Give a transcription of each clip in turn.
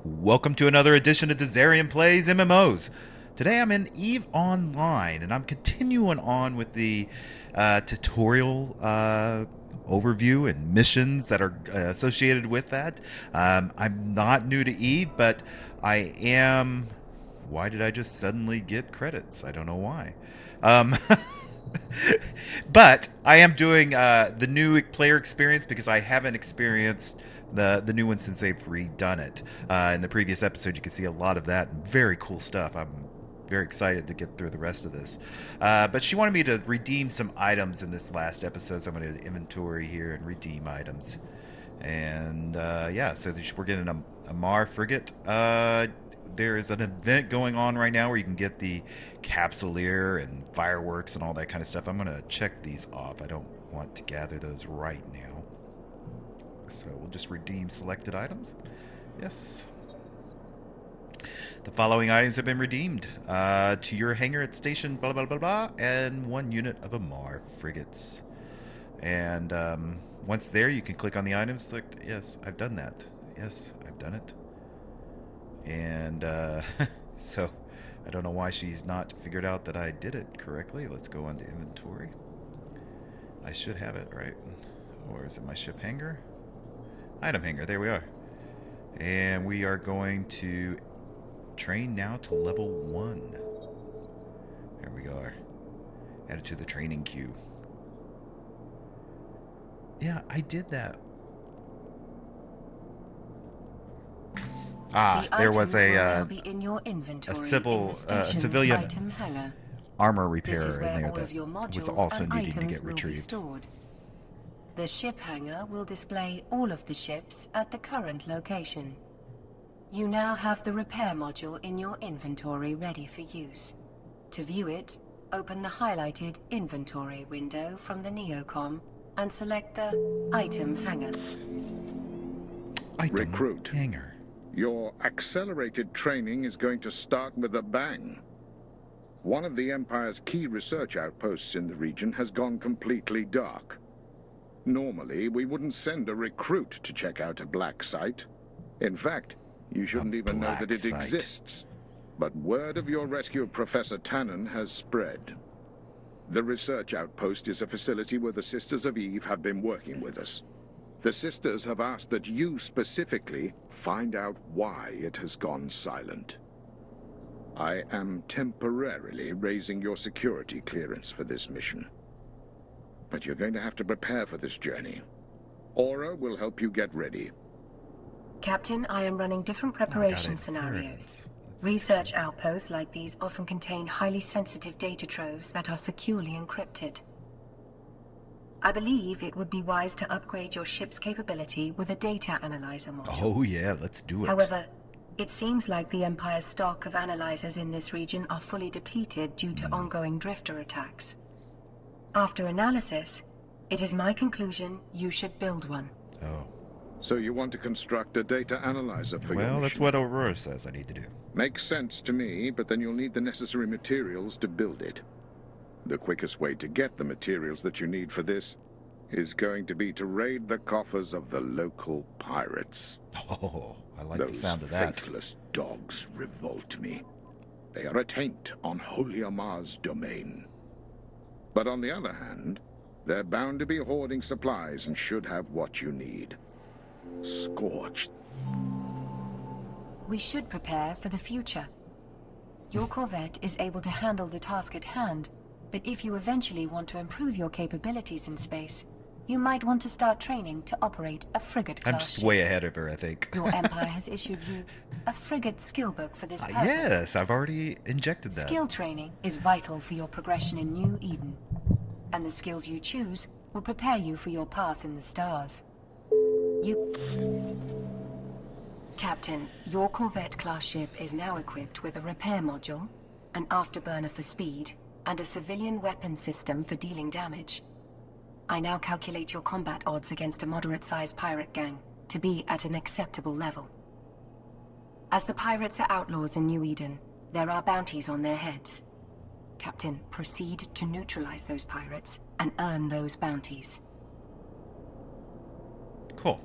Welcome to another edition of Dizzarian Plays MMOs. Today I'm in EVE Online, and I'm continuing on with the tutorial overview and missions that are associated with that. I'm not new to EVE, but I am... Why did I just suddenly get credits? I don't know why. But I am doing the new player experience because I haven't experienced the new one since they've redone it. In the previous episode, you can see a lot of that and very cool stuff. I'm very excited to get through the rest of this. But she wanted me to redeem some items in this last episode, so I'm going to inventory here and redeem items. And yeah, so we're getting a Mar frigate. There is an event going on right now where you can get the Capsuleer and fireworks and all that kind of stuff. I'm going to check these off. I don't want to gather those right now. So we'll just redeem selected items. Yes. The following items have been redeemed. To your hangar at station blah blah blah blah, and 1 unit of Amar frigates. And once there, you can click on the items. Select yes, I've done that. Yes, I've done it. And so I don't know why she's not figured out that I did it correctly. Let's go on to inventory. I should have it right. Or is it my ship hangar? Item hangar, there we are. And we are going to train now to level 1. There we are. Added to the training queue. Yeah, I did that. There was a civilian armor repairer in there that was also needing to get retrieved. The ship hangar will display all of the ships at the current location. You now have the repair module in your inventory ready for use. To view it, open the highlighted inventory window from the Neocom and select the item hangar. Item Recruit. Hangar. Your accelerated training is going to start with a bang. One of the Empire's key research outposts in the region has gone completely dark. Normally, we wouldn't send a recruit to check out a black site. In fact, you shouldn't even know that it exists. But word of your rescue of Professor Tannen has spread. The research outpost is a facility where the Sisters of Eve have been working with us. The Sisters have asked that you specifically find out why it has gone silent. I am temporarily raising your security clearance for this mission. But you're going to have to prepare for this journey. Aura will help you get ready. Captain, I am running different preparation scenarios. Research outposts like these often contain highly sensitive data troves that are securely encrypted. I believe it would be wise to upgrade your ship's capability with a data analyzer module. Oh yeah, let's do it. However, it seems like the Empire's stock of analyzers in this region are fully depleted due to ongoing drifter attacks. After analysis, it is my conclusion you should build one. Oh. So you want to construct a data analyzer for your mission? Well, that's what Aurora says I need to do. Makes sense to me, but then you'll need the necessary materials to build it. The quickest way to get the materials that you need for this is going to be to raid the coffers of the local pirates. Oh, I like the sound of that. Those faithless dogs revolt me. They are a taint on Holy Amar's domain. But on the other hand, they're bound to be hoarding supplies and should have what you need. Scorched. We should prepare for the future. Your corvette is able to handle the task at hand, but if you eventually want to improve your capabilities in space, you might want to start training to operate a frigate-class I'm just ship. way ahead of her, I think. Your Empire has issued you a frigate skill book for this purpose. Yes, I've already injected that. Skill training is vital for your progression in New Eden, and the skills you choose will prepare you for your path in the stars. Captain, your Corvette-class ship is now equipped with a repair module, an afterburner for speed, and a civilian weapon system for dealing damage. I now calculate your combat odds against a moderate-sized pirate gang to be at an acceptable level. As the pirates are outlaws in New Eden, there are bounties on their heads. Captain, proceed to neutralize those pirates and earn those bounties. Cool.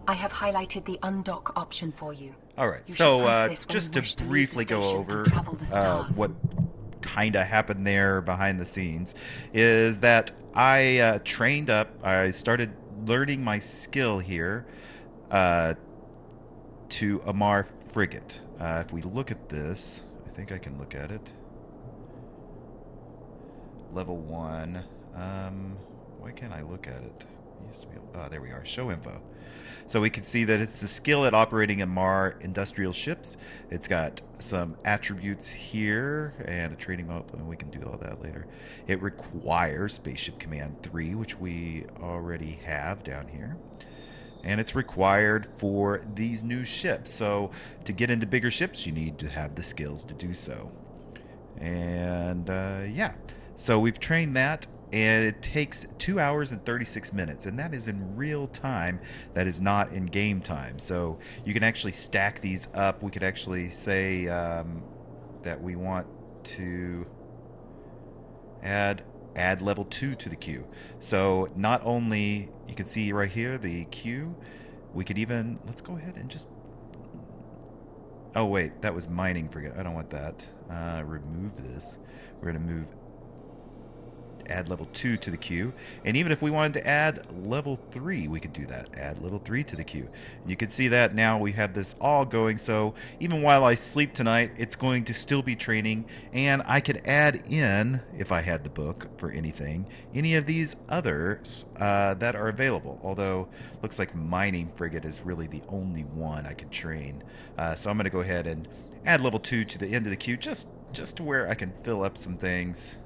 I have highlighted the undock option for you. All right, You so should press this when just you to wish to leave the briefly go station over and travel the stars. what kind of happened there behind the scenes is that I trained up. I started learning my skill here to Amar frigate. If we look at this, I think I can look at it. Level 1. Why can't I look at it? Used to be able, oh, there we are. Show info. So we can see that it's a skill at operating Amar industrial ships. It's got some attributes here and a training mode, and we can do all that later. It requires Spaceship Command 3, which we already have down here. And it's required for these new ships. So to get into bigger ships, you need to have the skills to do so. And yeah, so we've trained that. And it takes 2 hours and 36 minutes, and that is in real time. That is not in game time. So you can actually stack these up. We could actually say that we want to add level 2 to the queue. So not only, you can see right here the queue, we could even, let's go ahead and just, oh wait, that was mining, forget, I don't want that. Remove this. We're going to move add level 2 to the queue, and even if we wanted to add level 3, we could do that. Add level 3 to the queue. And you can see that now we have this all going, so even while I sleep tonight, it's going to still be training, and I could add in, if I had the book for anything, any of these others that are available, although looks like mining frigate is really the only one I could train. So I'm going to go ahead and add level 2 to the end of the queue, just to where I can fill up some things.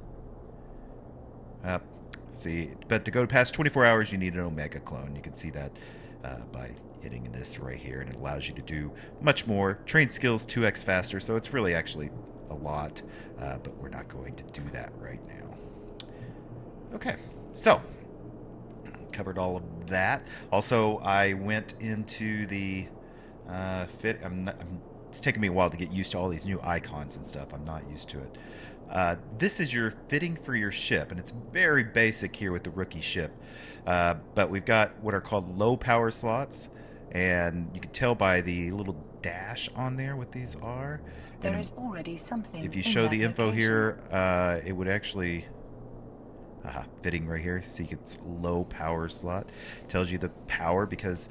See, but to go past 24 hours, you need an Omega clone. You can see that by hitting this right here, and it allows you to do much more. Train skills 2x faster, so it's really actually a lot, but we're not going to do that right now. Okay, so covered all of that. Also, I went into the fit. It's taken me a while to get used to all these new icons and stuff. I'm not used to it. This is your fitting for your ship, and it's very basic here with the rookie ship. But we've got what are called low power slots, and you can tell by the little dash on there what these are. There is already something. If you show the info here, it would actually fitting right here. See, it's low power slot. Tells you the power because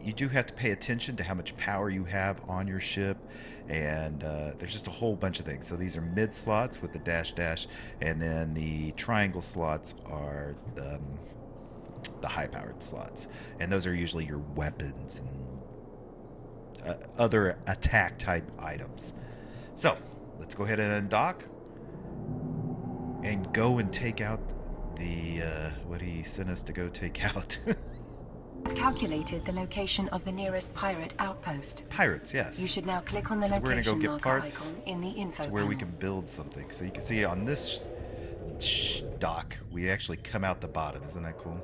you do have to pay attention to how much power you have on your ship. And there's just a whole bunch of things. So these are mid slots with the dash, and then the triangle slots are the high-powered slots, and those are usually your weapons and other attack-type items. So let's go ahead and undock and go and take out the what he sent us to go take out. I've calculated the location of the nearest pirate outpost. Pirates, yes. You should now click on the location we're gonna go get marker parts icon in the info to where we panel. can build something. So you can see on this dock, we actually come out the bottom. Isn't that cool?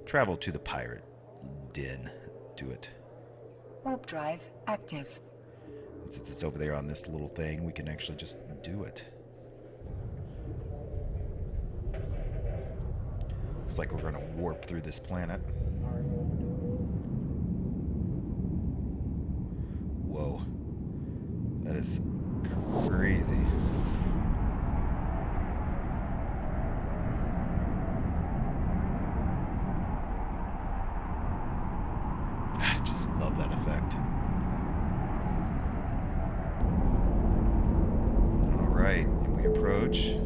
Travel to the pirate den. Do it. Warp drive active. And since it's over there on this little thing, we can actually just do it. Looks like we're going to warp through this planet. Whoa. That is crazy. I just love that effect. Alright, and we approach.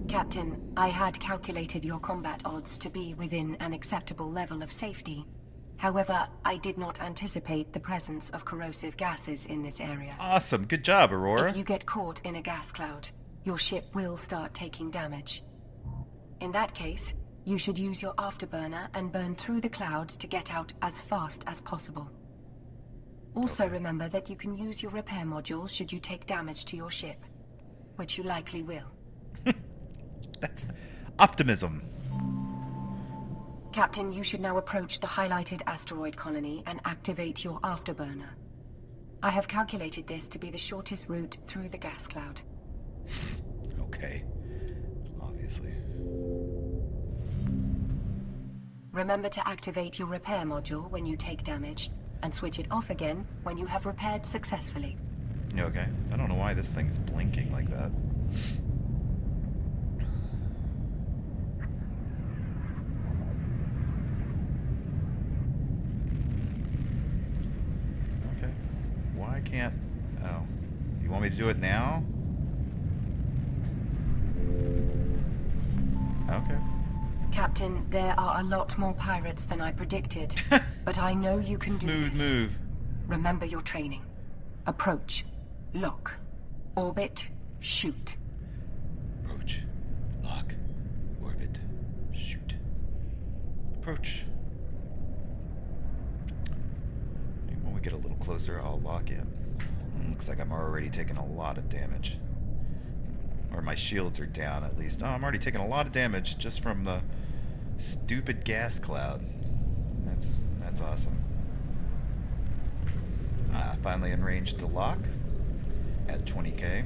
Captain, I had calculated your combat odds to be within an acceptable level of safety. However, I did not anticipate the presence of corrosive gases in this area. Awesome. Good job, Aurora. If you get caught in a gas cloud, your ship will start taking damage. In that case, you should use your afterburner and burn through the cloud to get out as fast as possible. Also remember that you can use your repair module should you take damage to your ship, which you likely will. That's optimism. Captain, you should now approach the highlighted asteroid colony and activate your afterburner. I have calculated this to be the shortest route through the gas cloud. Okay. obviously. Remember to activate your repair module when you take damage, and switch it off again when you have repaired successfully. Okay. I don't know why this thing's blinking like that. Okay. Why can't... Oh. You want me to do it now? Okay. Captain, there are a lot more pirates than I predicted, but I know you can do this. Smooth move. Remember your training. Approach. Lock. Orbit. Shoot. Approach. Lock. Orbit. Shoot. Approach. And when we get a little closer, I'll lock in. Looks like I'm already taking a lot of damage. Or my shields are down, at least. Oh, I'm already taking a lot of damage just from the stupid gas cloud. That's awesome. Finally in range to lock at 20k.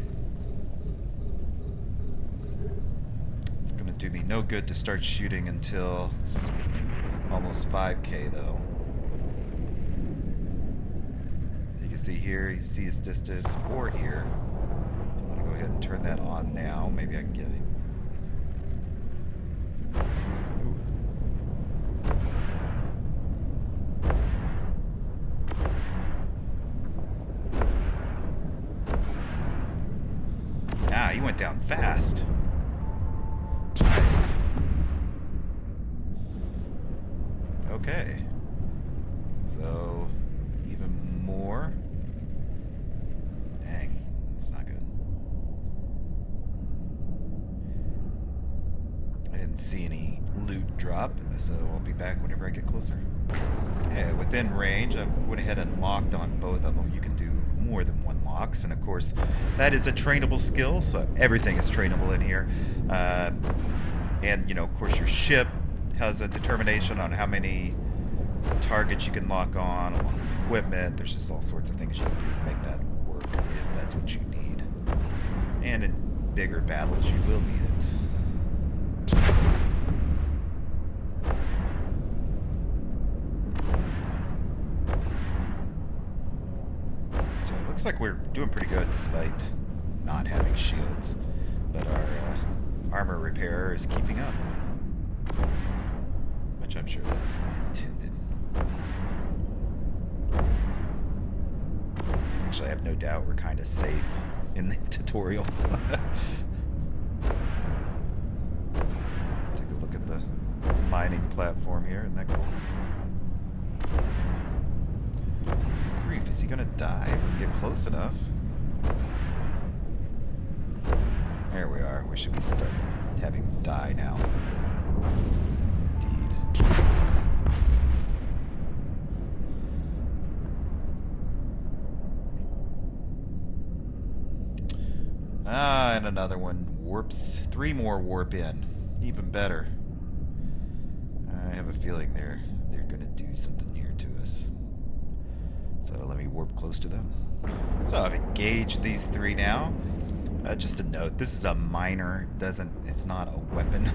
It's gonna do me no good to start shooting until almost 5k though. You can see here, you see his distance, or here. I'm gonna go ahead and turn that on now. Maybe I can get it. He went down fast. Nice. Okay. So, even more. Dang, that's not good. I didn't see any loot drop, so I'll be back whenever I get closer. Okay, within range, I went ahead and locked on both of them. You can do more than one locks, and of course that is a trainable skill, so everything is trainable in here. And you know, of course, your ship has a determination on how many targets you can lock on, along with equipment. There's just all sorts of things you can do to make that work if that's what you need. And in bigger battles, you will need it. Looks like we're doing pretty good despite not having shields, but our armor repairer is keeping up, which I'm sure that's intended. Actually, I have no doubt we're kind of safe in the tutorial. Take a look at the mining platform here. Isn't that cool? Grief, is he gonna die if we get close enough? There we are. We should be starting having him die now. Indeed. And another one warps. 3 more warp in. Even better. I have a feeling they're gonna do something here to us. So let me warp close to them. So I've engaged these 3 now. Just a note, this is a miner. It's not a weapon.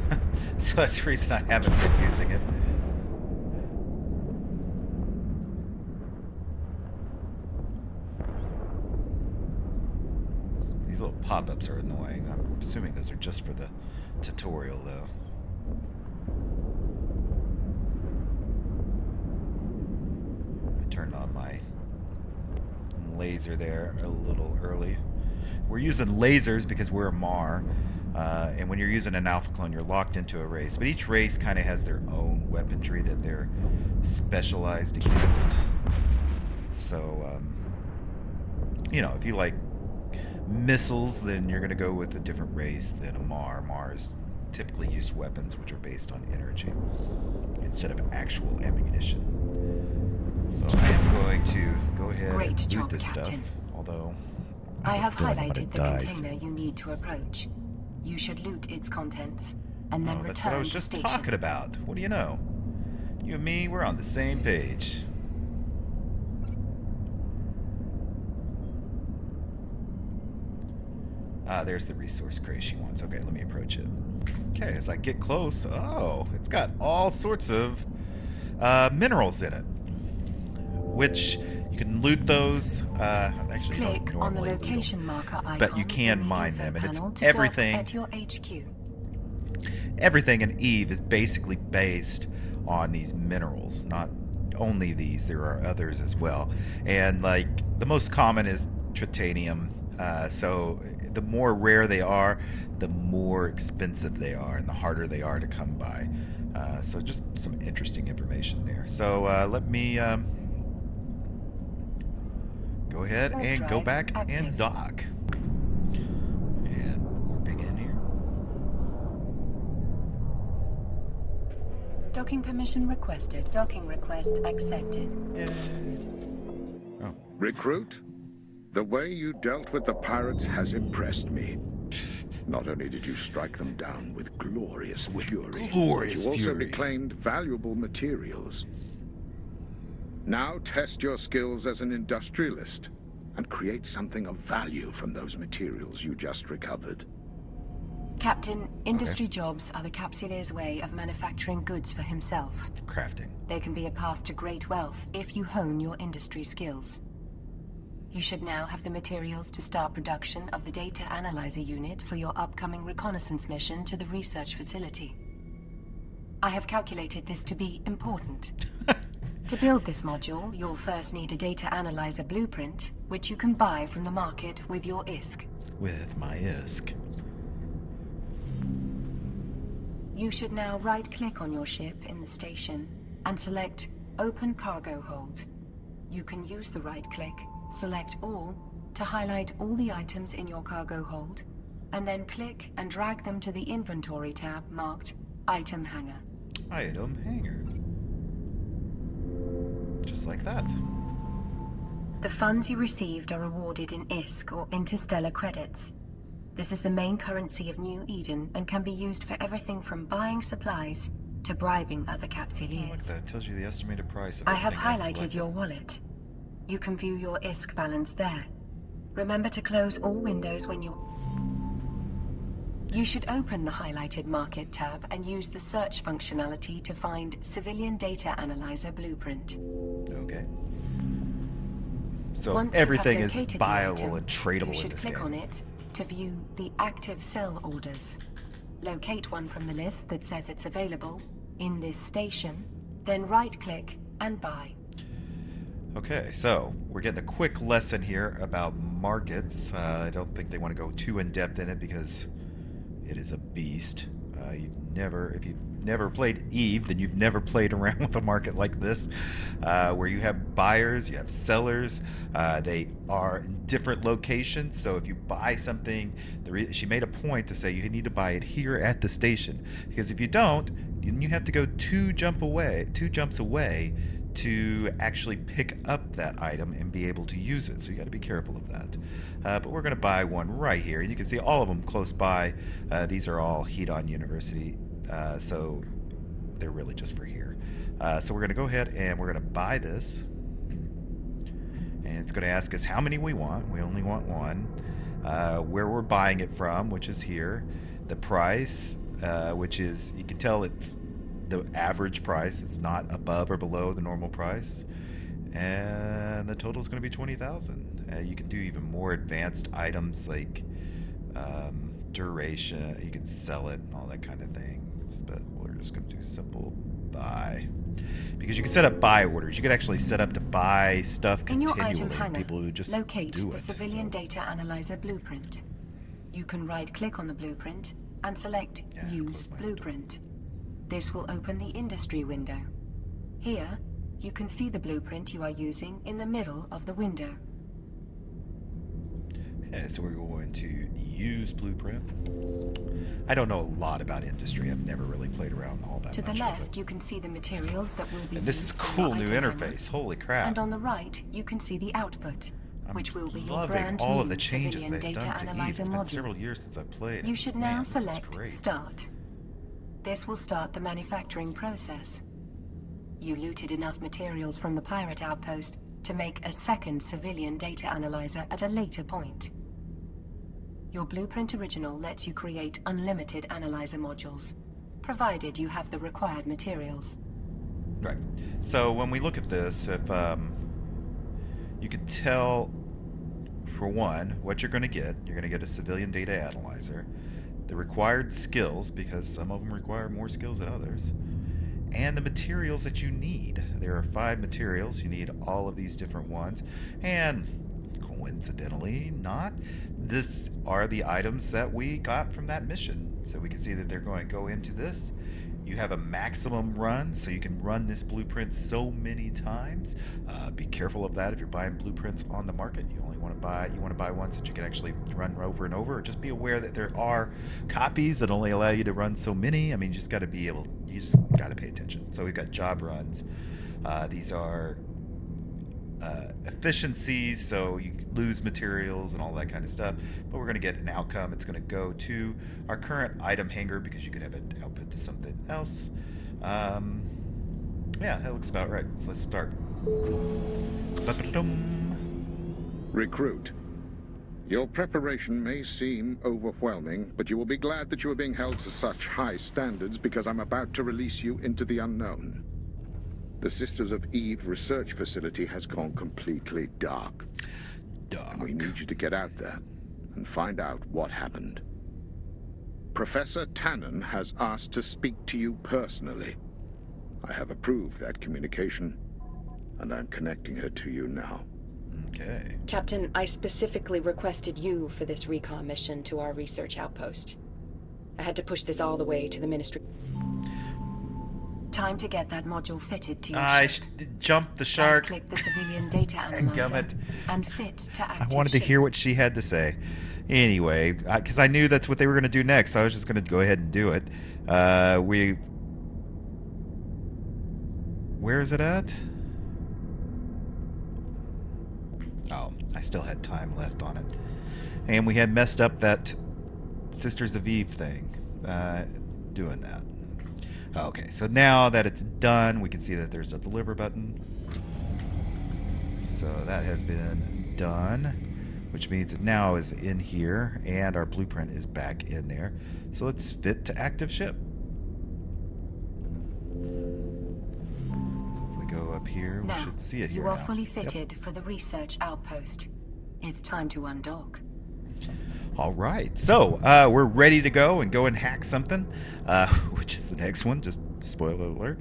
So that's the reason I haven't been using it. These little pop-ups are annoying. I'm assuming those are just for the tutorial though. I turned on my laser there a little early. We're using lasers because we're a Mar, and when you're using an Alpha clone, you're locked into a race. But each race kind of has their own weaponry that they're specialized against. So, you know, if you like missiles, then you're going to go with a different race than a Mar. Mars typically use weapons which are based on energy instead of actual ammunition. So I am going to go ahead and loot this stuff, although I have highlighted the container you need to approach. You should loot its contents, and then return to that's what I was just talking about. What do you know? You and me, we're on the same page. There's the resource crate she wants. Okay, let me approach it. Okay, as I get close, oh, it's got all sorts of minerals in it, which you can loot those. Actually, you don't Click on the normally loot location them, marker icon, but you can in the mine info them, and it's panel to everything. dock at your HQ. Everything in Eve is basically based on these minerals. Not only these, there are others as well. And like the most common is tritanium. So the more rare they are, the more expensive they are, and the harder they are to come by. So just some interesting information there. So let me go ahead and go back and dock. And warping in here. Docking permission requested. Docking request accepted. Yay. Oh. Recruit, the way you dealt with the pirates has impressed me. Not only did you strike them down with glorious fury, you also reclaimed valuable materials. Now test your skills as an industrialist and create something of value from those materials you just recovered. Captain, industry jobs are the Capsulier's way of manufacturing goods for himself. Crafting. They can be a path to great wealth if you hone your industry skills. You should now have the materials to start production of the data analyzer unit for your upcoming reconnaissance mission to the research facility. I have calculated this to be important. To build this module, you'll first need a data analyzer blueprint, which you can buy from the market with your ISK. With my ISK. You should now right-click on your ship in the station and select Open Cargo Hold. You can use the right-click, select All, to highlight all the items in your cargo hold, and then click and drag them to the Inventory tab marked Item Hanger. Item Hanger. Just like that. The funds you received are awarded in ISK or interstellar credits. This is the main currency of New Eden and can be used for everything from buying supplies to bribing other Capsuliers. Look, that tells you the estimated price of I have everything highlighted selected. your wallet. You can view your ISK balance there. Remember to close all windows when you... You should open the highlighted Market tab and use the search functionality to find Civilian Data Analyzer Blueprint. Okay. So Once you have everything is located the buyable item, and tradable you in should this click game. on it to view the active sell orders. Locate one from the list that says it's available in this station, then right-click and buy. Okay, so we're getting a quick lesson here about markets. I don't think they want to go too in-depth in it because it is a beast. If you've never played Eve, then you've never played around with a market like this, where you have buyers, you have sellers. They are in different locations, so if you buy something, she made a point to say you need to buy it here at the station, because if you don't, then you have to go two jumps away to actually pick up that item and be able to use it. So you got to be careful of that. But we're going to buy one right here. And you can see all of them close by. These are all Hedon University, so they're really just for here. So we're going to go ahead and we're going to buy this. And it's going to ask us how many we want. We only want one. Where we're buying it from, which is here. The price, which is, you can tell it's the average price. It's not above or below the normal price. And the total is going to be 20,000. You can do even more advanced items like duration. You can sell it and all that kind of things. But we're just going to do simple buy. Because you can set up buy orders. You could actually set up to buy stuff continually. In your item hanger, people who just locate do the it. Civilian Data Analyzer Blueprint. You can right-click on the blueprint and select Use Blueprint. This will open the industry window. Here, you can see the blueprint you are using in the middle of the window. Okay, so we're going to use blueprint. I don't know a lot about industry. I've never really played around all that To much the with left, it. you can see the materials that will be And this used is a for your cool new item hanger. interface. Holy crap. And on the right, you can see the output, which will be your loving brand all new of the changes Civilian they've Data done to Eve. Analyzer It's been module. several years since I've played. You should Man, now this is select great. Start. This will start the manufacturing process. You looted enough materials from the pirate outpost to make a second civilian data analyzer at a later point. Your Blueprint Original lets you create unlimited analyzer modules, provided you have the required materials. Right. So when we look at this, if you can tell, for one, what you're going to get. You're going to get a civilian data analyzer, the required skills, because some of them require more skills than others, and the materials that you need. There are 5 materials. You need all of these different ones, and coincidentally not, this are the items that we got from that mission. So we can see that they're going to go into this. You have a maximum run, so you can run this blueprint so many times. Be careful of that if you're buying blueprints on the market. You only want to buy ones that you can actually run over and over. Or just be aware that there are copies that only allow you to run so many. I mean, you just got to pay attention. So we've got job runs. These are efficiencies, so you lose materials and all that kind of stuff, but we're going to get an outcome. It's going to go to our current item hanger because you could have it output to something else. Yeah, that looks about right. So let's start. Recruit. Your preparation may seem overwhelming, but you will be glad that you are being held to such high standards because I'm about to release you into the unknown. The Sisters of Eve research facility has gone completely dark. And we need you to get out there and find out what happened. Professor Tannen has asked to speak to you personally. I have approved that communication, and I'm connecting her to you now. Okay. Captain, I specifically requested you for this recon mission to our research outpost. I had to push this all the way to the Ministry. Time to get that module fitted to your I ship. jumped the shark. Click the civilian data analyzer Gummit. and fit to I active wanted to ship. hear what she had to say. Anyway, because I knew that's what they were going to do next, so I was just going to go ahead and do it. Where is it at? Oh, I still had time left on it. And we had messed up that Sisters of Eve thing, doing that. Okay, so now that it's done, we can see that there's a deliver button. So that has been done, which means it now is in here, and our blueprint is back in there. So let's fit to active ship. So if we go up here, we Now, should see it here you are now. fully Yep. fitted for the research outpost. It's time to undock. All right, so we're ready to go and hack something, which is the next one. Just spoiler alert.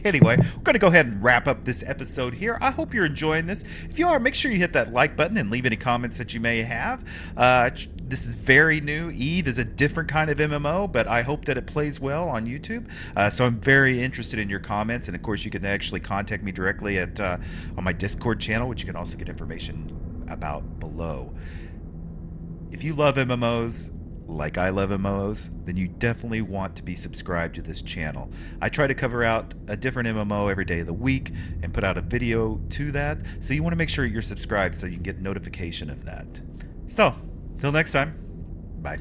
Anyway, we're going to go ahead and wrap up this episode here. I hope you're enjoying this. If you are, make sure you hit that like button and leave any comments that you may have. This is very new. Eve is a different kind of MMO, but I hope that it plays well on YouTube. So I'm very interested in your comments, and of course, you can actually contact me directly at on my Discord channel, which you can also get information about below. If you love MMOs, like I love MMOs, then you definitely want to be subscribed to this channel. I try to cover out a different MMO every day of the week and put out a video to that, so you want to make sure you're subscribed so you can get notification of that. So, till next time, bye.